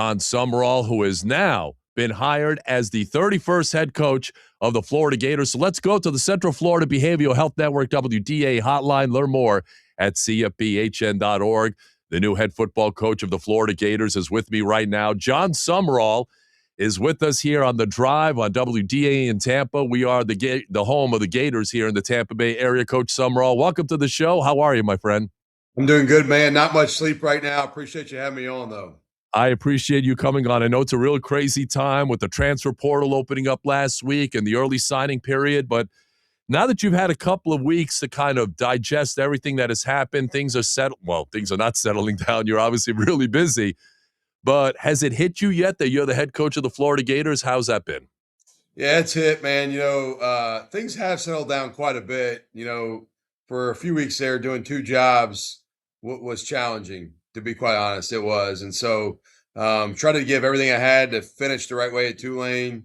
Jon Sumrall, who has now been hired as the 31st head coach of the Florida Gators. So let's go to the Central Florida Behavioral Health Network WDA hotline. Learn more at cfbhn.org. The new head football coach of the Florida Gators is with me right now. Jon Sumrall is with us here on The Drive on WDA in Tampa. We are the home of the Gators here in the Tampa Bay area. Coach Sumrall, welcome to the show. How are you, my friend? I'm doing good, man. Not much sleep right now. Appreciate you having me on, though. I appreciate you coming on. I know it's a real crazy time with the transfer portal opening up last week and the early signing period, but now that you've had a couple of weeks to kind of digest everything that has happened, things are settled. Well, things are not settling down. You're obviously really busy, but has it hit you yet that you're the head coach of the Florida Gators? How's that been? Yeah, it's hit, man. Things have settled down quite a bit. For a few weeks there, doing two jobs was challenging, to be quite honest. It was. And so tried to give everything I had to finish the right way at Tulane.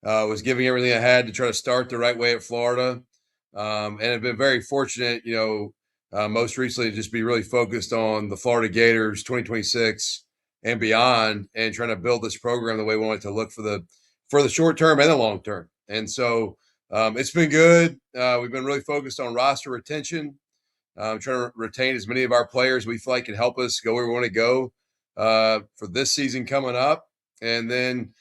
Was giving everything I had to try to start the right way at Florida. And I've been very fortunate, most recently to just be really focused on the Florida Gators 2026 and beyond, and trying to build this program the way we want it to look for the short term and the long term. And so it's been good. We've been really focused on roster retention, trying to retain as many of our players we feel like can help us go where we want to go for this season coming up. And then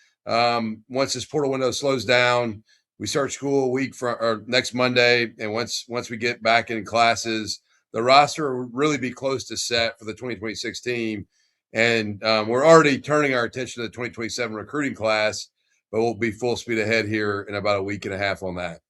once this portal window slows down, we start school a week or next Monday. And once we get back in classes, the roster will really be close to set for the 2026 team. And we're already turning our attention to the 2027 recruiting class, but we'll be full speed ahead here in about a week and a half on that.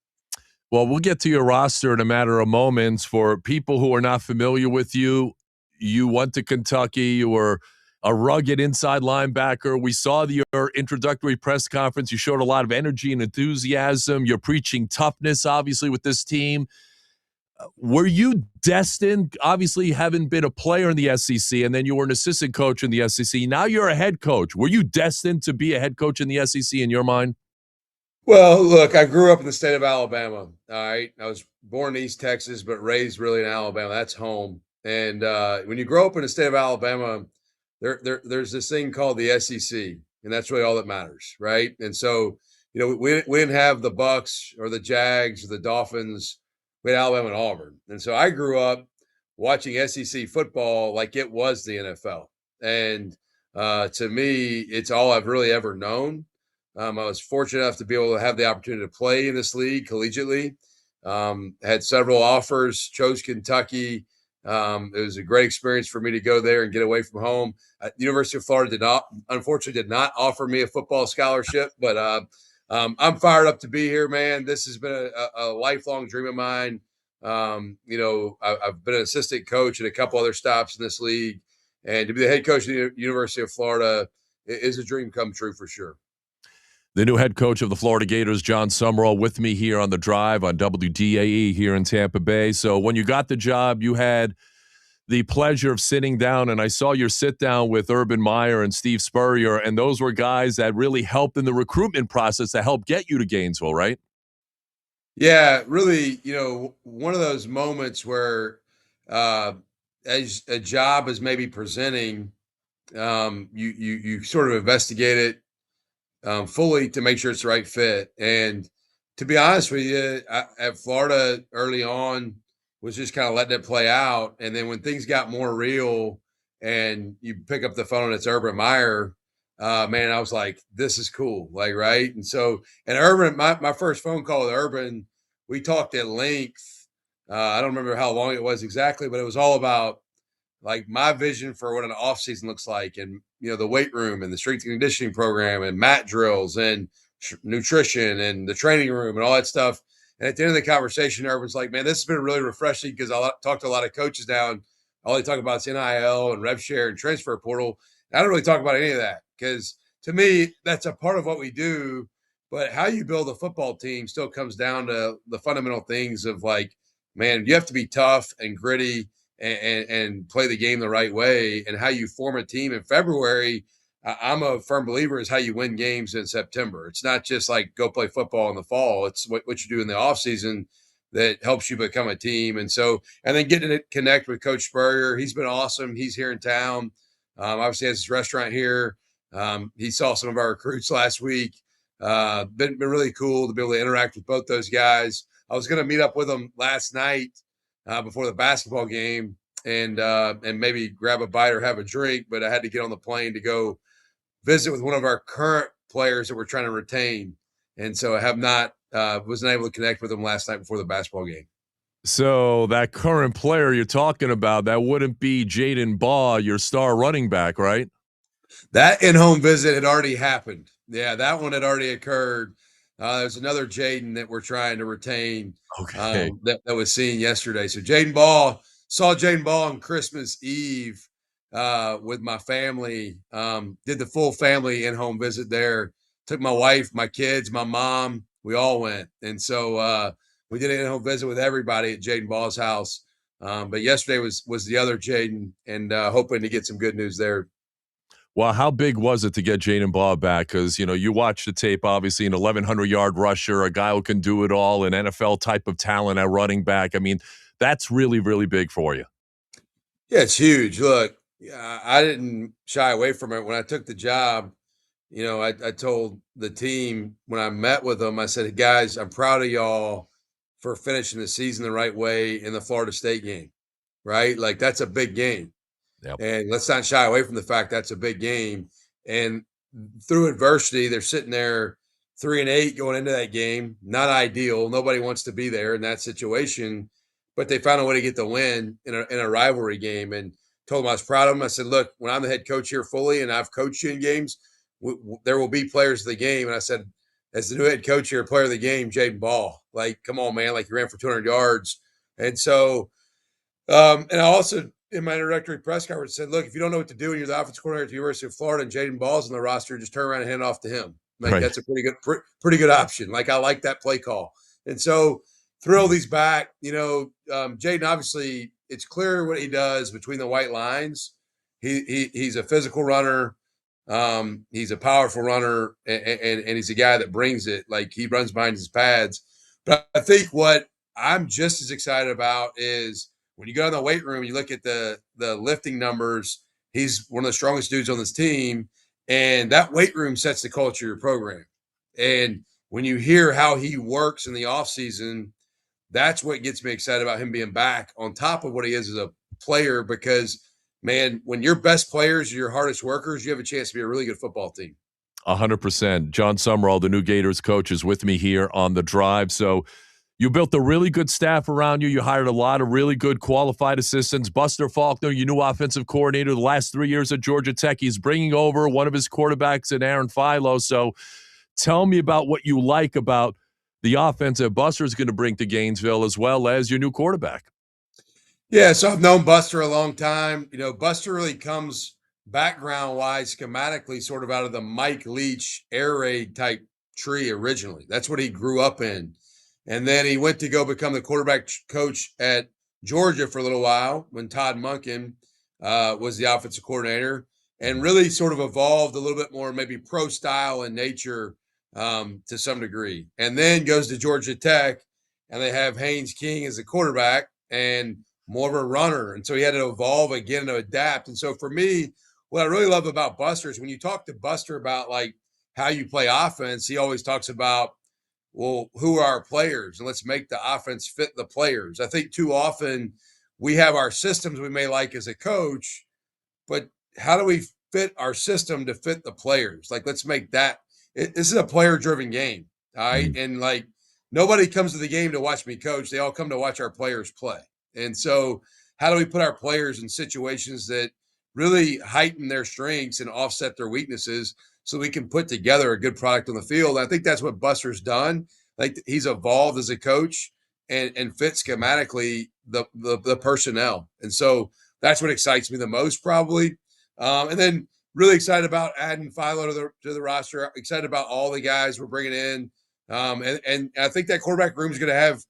Well, we'll get to your roster in a matter of moments. For people who are not familiar with you, you went to Kentucky. You were a rugged inside linebacker. We saw your introductory press conference. You showed a lot of energy and enthusiasm. You're preaching toughness, obviously, with this team. Were you destined, obviously, you haven't been a player in the SEC, and then you were an assistant coach in the SEC. Now you're a head coach. Were you destined to be a head coach in the SEC in your mind? Well, look, I grew up in the state of Alabama. All right. I was born in East Texas, but raised really in Alabama. That's home. And when you grow up in the state of Alabama, there's this thing called the SEC, and that's really all that matters, right? And so, we didn't have the Bucks or the Jags or the Dolphins. We had Alabama and Auburn. And so I grew up watching SEC football like it was the NFL. And to me, it's all I've really ever known. I was fortunate enough to be able to have the opportunity to play in this league collegiately. Had several offers, chose Kentucky. It was a great experience for me to go there and get away from home. The University of Florida unfortunately did not offer me a football scholarship, but I'm fired up to be here, man. This has been a lifelong dream of mine. I've been an assistant coach at a couple other stops in this league, and to be the head coach of the University of Florida is a dream come true for sure. The new head coach of the Florida Gators, Jon Sumrall, with me here on The Drive on WDAE here in Tampa Bay. So when you got the job, you had the pleasure of sitting down, and I saw your sit down with Urban Meyer and Steve Spurrier, and those were guys that really helped in the recruitment process to help get you to Gainesville, right? Yeah, really, one of those moments where as a job is maybe presenting, you sort of investigate it fully to make sure it's the right fit. And to be honest with you, at Florida early on was just kind of letting it play out. And then when things got more real and you pick up the phone and it's Urban Meyer, man, I was like, this is cool. Like, right. And so, and Urban, my first phone call with Urban, we talked at length. I don't remember how long it was exactly, but it was all about like my vision for what an off season looks like, and the weight room and the strength and conditioning program and mat drills and nutrition and the training room and all that stuff. And at the end of the conversation, Urban's like, man, this has been really refreshing because I talk to a lot of coaches now, and all they talk about is NIL and rev share and transfer portal. I don't really talk about any of that because to me, that's a part of what we do. But how you build a football team still comes down to the fundamental things of like, man, you have to be tough and gritty and play the game the right way. And how you form a team in February, I'm a firm believer, is how you win games in September. It's not just like go play football in the fall. It's what you do in the offseason that helps you become a team. And so, and then getting to connect with Coach Spurrier. He's been awesome. He's here in town. Obviously has his restaurant here. He saw some of our recruits last week. Been really cool to be able to interact with both those guys. I was going to meet up with them last night before the basketball game and maybe grab a bite or have a drink, but I had to get on the plane to go visit with one of our current players that we're trying to retain, and so I have not wasn't able to connect with them last night before the basketball game. So that current player you're talking about, that wouldn't be Jaden Baugh, your star running back, right? That in-home visit had already happened. Yeah, that one had already occurred. There's another Jaden that we're trying to retain Okay. that was seen yesterday. So Jaden Ball, saw Jaden Ball on Christmas Eve with my family. Did the full family in-home visit there. Took my wife, my kids, my mom. We all went. And so we did an in-home visit with everybody at Jaden Ball's house. But yesterday was the other Jaden, and hoping to get some good news there. Well, how big was it to get Jaden Baugh back? Because, you watch the tape, obviously, an 1,100-yard rusher, a guy who can do it all, an NFL type of talent at running back. I mean, that's really, really big for you. Yeah, it's huge. Look, I didn't shy away from it. When I took the job, I told the team when I met with them, I said, guys, I'm proud of y'all for finishing the season the right way in the Florida State game, right? Like, that's a big game. Yep. And let's not shy away from the fact that's a big game. And through adversity, they're sitting there 3-8 going into that game. Not ideal. Nobody wants to be there in that situation, but they found a way to get the win in a rivalry game. And told them I was proud of them. I said, look, when I'm the head coach here fully, and I've coached you in games, there will be players of the game. And I said, as the new head coach here, player of the game, Jaden Ball. Like, come on, man! Like, you ran for 200 yards, and so. And I also, in my introductory press conference, said, look, if you don't know what to do and you're the offensive coordinator at the University of Florida and Jaden Ball's on the roster, just turn around and hand off to him. Like, Right. that's a pretty good option. Like, I like that play call. And so thrilled he's back. Jaden, obviously, it's clear what he does between the white lines. He's a physical runner. He's a powerful runner, and he's a guy that brings it. Like, he runs behind his pads. But I think what I'm just as excited about is when you go in the weight room, you look at the lifting numbers. He's one of the strongest dudes on this team, and that weight room sets the culture of your program. And when you hear how he works in the offseason, that's what gets me excited about him being back on top of what he is as a player. Because, man, when your best players are your hardest workers, you have a chance to be a really good football team. 100%. Jon Sumrall, the new Gators coach, is with me here on The Drive. So you built a really good staff around you. You hired a lot of really good qualified assistants. Buster Faulkner, your new offensive coordinator, the last 3 years at Georgia Tech. He's bringing over one of his quarterbacks in Aaron Philo. So tell me about what you like about the offense that Buster's going to bring to Gainesville, as well as your new quarterback. Yeah, so I've known Buster a long time. Buster really comes background-wise, schematically, sort of out of the Mike Leach air raid type tree originally. That's what he grew up in. And then he went to go become the quarterback coach at Georgia for a little while when Todd Monken was the offensive coordinator, and really sort of evolved a little bit more, maybe pro style in nature to some degree. And then goes to Georgia Tech, and they have Haynes King as the quarterback and more of a runner. And so he had to evolve again to adapt. And so for me, what I really love about Buster is when you talk to Buster about like how you play offense, he always talks about, well, who are our players? And let's make the offense fit the players. I think too often we have our systems we may like as a coach, but how do we fit our system to fit the players? Like, let's make that. This is a player-driven game, all right? Mm-hmm. And, like, nobody comes to the game to watch me coach. They all come to watch our players play. And so how do we put our players in situations that really heighten their strengths and offset their weaknesses so we can put together a good product on the field? I think that's what Buster's done. Like, he's evolved as a coach and fit schematically the personnel. And so that's what excites me the most, probably. And then really excited about adding Philo to the roster. Excited about all the guys we're bringing in. And I think that quarterback room is going to have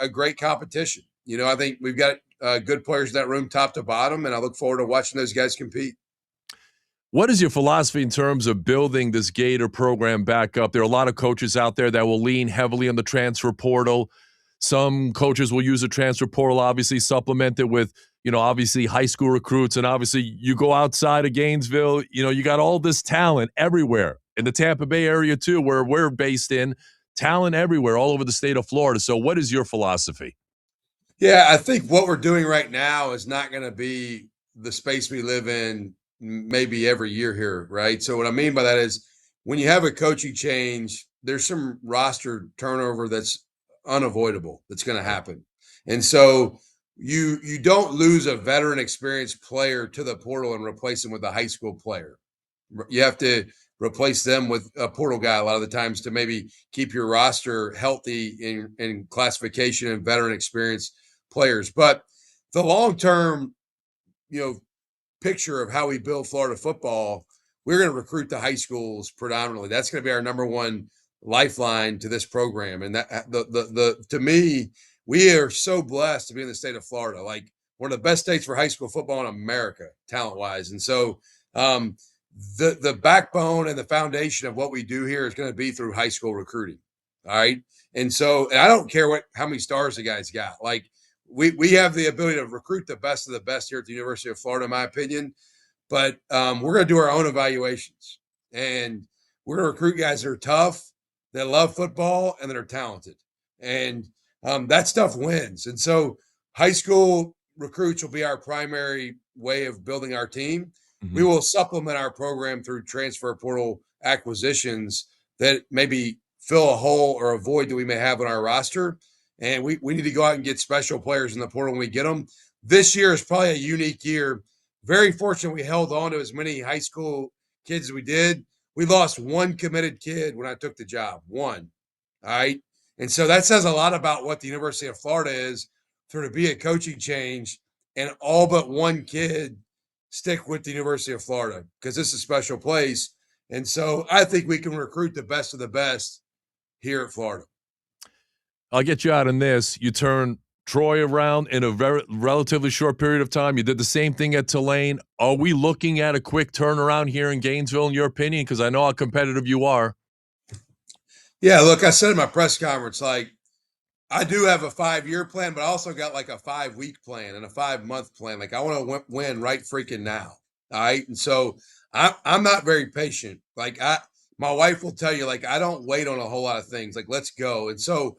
a great competition. I think we've got good players in that room, top to bottom, and I look forward to watching those guys compete. What is your philosophy in terms of building this Gator program back up? There are a lot of coaches out there that will lean heavily on the transfer portal. Some coaches will use a transfer portal, obviously supplemented with, obviously high school recruits. And obviously you go outside of Gainesville, you got all this talent everywhere in the Tampa Bay area too, where we're based in, talent everywhere, all over the state of Florida. So what is your philosophy? Yeah, I think what we're doing right now is not going to be the space we live in maybe every year here, right? So what I mean by that is when you have a coaching change, there's some roster turnover that's unavoidable that's going to happen. And so you don't lose a veteran experienced player to the portal and replace him with a high school player. You have to replace them with a portal guy a lot of the times to maybe keep your roster healthy in classification and veteran experience players. But the long term, picture of how we build Florida football, we're going to recruit the high schools predominantly. That's going to be our number one lifeline to this program. And that to me, we are so blessed to be in the state of Florida, like one of the best states for high school football in America, talent wise. And so the backbone and the foundation of what we do here is going to be through high school recruiting. All right. And so, and I don't care how many stars the guys got. Like, we have the ability to recruit the best of the best here at the University of Florida, in my opinion. But we're going to do our own evaluations, and we're going to recruit guys that are tough, that love football, and that are talented. And that stuff wins. And so high school recruits will be our primary way of building our team. Mm-hmm. We will supplement our program through transfer portal acquisitions that maybe fill a hole or a void that we may have on our roster. And we need to go out and get special players in the portal when we get them. This year is probably a unique year. Very fortunate we held on to as many high school kids as we did. We lost one committed kid when I took the job, one. All right. And so that says a lot about what the University of Florida is, for to be a coaching change and all but one kid stick with the University of Florida, because this is a special place. And so I think we can recruit the best of the best here at Florida. I'll get you out on this. You turn Troy around in a very relatively short period of time. You did the same thing at Tulane. Are we looking at a quick turnaround here in Gainesville, in your opinion? Because I know how competitive you are. Yeah, look, I said in my press conference, like, I do have a 5-year plan, but I also got like a 5-week plan and a 5-month plan. Like, I want to win right freaking now. All right. And so I'm not very patient. Like, my wife will tell you, like, I don't wait on a whole lot of things. Like, let's go. And so,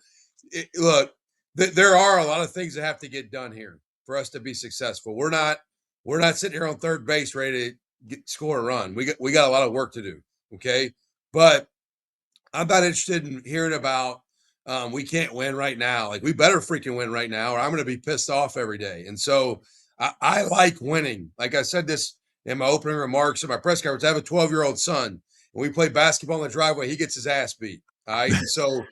look, there are a lot of things that have to get done here for us to be successful. We're not sitting here on third base ready to score a run. We got a lot of work to do. Okay. But I'm not interested in hearing about we can't win right now. Like, we better freaking win right now, or I'm going to be pissed off every day. And so I like winning. Like I said this in my opening remarks at my press conference, I have a 12-year-old son. When we play basketball in the driveway, he gets his ass beat. All right. So,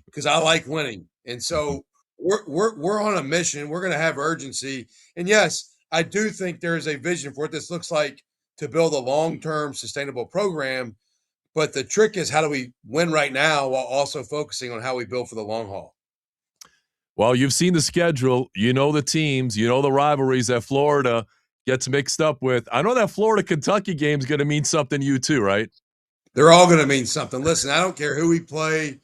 because I like winning. And so we're on a mission. We're going to have urgency. And yes, I do think there is a vision for what this looks like to build a long-term sustainable program. But the trick is, how do we win right now while also focusing on how we build for the long haul? Well, you've seen the schedule. You know the teams. You know the rivalries that Florida gets mixed up with. I know that Florida-Kentucky game is going to mean something to you too, right? They're all going to mean something. Listen, I don't care who we play,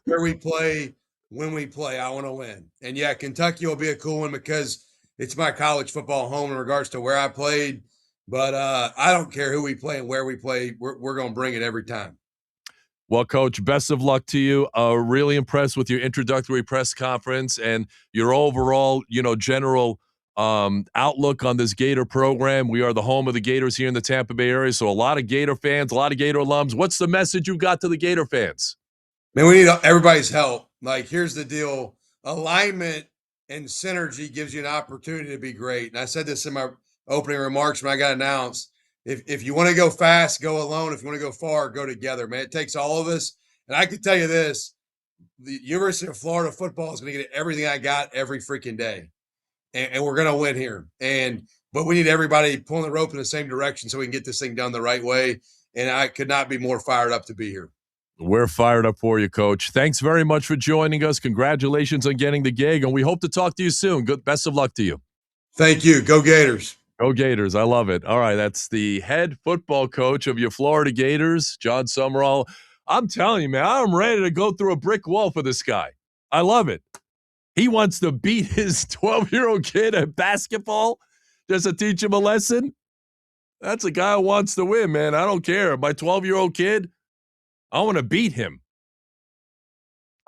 where we play, when we play. I want to win. And yeah, Kentucky will be a cool one because it's my college football home in regards to where I played. But I don't care who we play and where we play. We're going to bring it every time. Well, Coach, best of luck to you. Really impressed with your introductory press conference and your overall, general outlook on this Gator program. We are the home of the Gators here in the Tampa Bay area, so a lot of Gator fans, a lot of Gator alums. What's the message you've got to the Gator fans? Man, we need everybody's help. Like, here's the deal. Alignment and synergy gives you an opportunity to be great. And I said this in my opening remarks when I got announced. If you want to go fast, go alone. If you want to go far, go together, man. It takes all of us. And I can tell you this, the University of Florida football is going to get everything I got every freaking day. And we're going to win here. But we need everybody pulling the rope in the same direction so we can get this thing done the right way. And I could not be more fired up to be here. We're fired up for you, Coach. Thanks very much for joining us. Congratulations on getting the gig, and we hope to talk to you soon. Good, best of luck to you. Thank you. Go Gators. Go Gators. I love it. All right, that's the head football coach of your Florida Gators, Jon Sumrall. I'm telling you, man, I'm ready to go through a brick wall for this guy. I love it. He wants to beat his 12-year-old kid at basketball just to teach him a lesson. That's a guy who wants to win, man. I don't care. My 12-year-old kid, I want to beat him.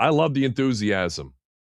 I love the enthusiasm.